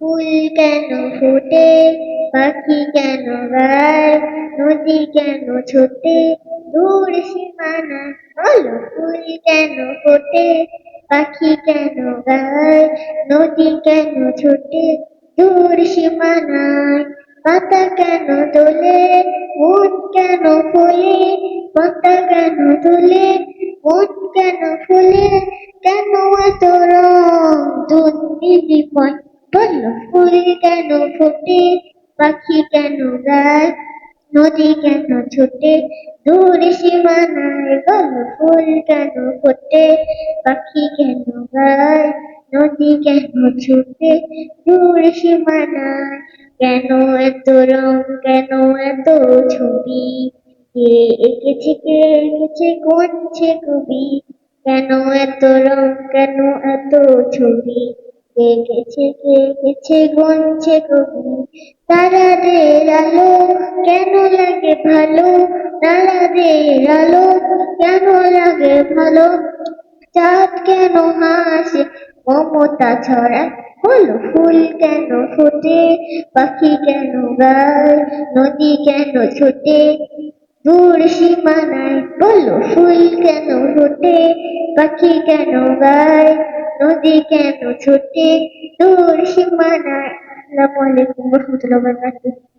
ফুল কেন ফোটে, পাখি কেন গায়, নদী কেন ছোটে, দূর সীমানা। বলো, ফুল কেন ফোটে, পাখি কেন গায়, নদী কেন ছোটে, দূর সীমানায়। পাতা কেন তোলে, মন কেন ফোলে, পাতা কেন তোলে, মন কেন ফোলে, কেন এত রং দুর্বিময়। বলল, ফুল কেন ফোটে, পাখি কেন গায়, নদী কেন ছোটে, দূর সীমানায়। বলল, ফুল কেন ফোটে, পাখি কেন গায়, নদী কেন ছোটে, দূর সীমানায়। কেন এত রং, কেন এত ছবি, কে এঁকেছে, কে এঁকেছে, কোনছে কবি। কেন এত রং, কেন এত ছবি, কে এঁকেছে, কে এঁকেছে, গুনছে কবি। তারাদের আলো কেন লাগে ভালো, তারাদের আলো কেন লাগে ভালো, চাঁদ কেন হাসে, মমতা ছড়ায়। বলো, ফুল কেন ফোটে, পাখি কেন গায়, নদী কেন ছোটে, দূর সীমানায়। বলো, ফুল কেন ফোটে, পাখি কেন গায়, নদী কেন ছোটে, দূর সীমানায়। আসসালামু আলাইকুম রহমতুল্লাহ।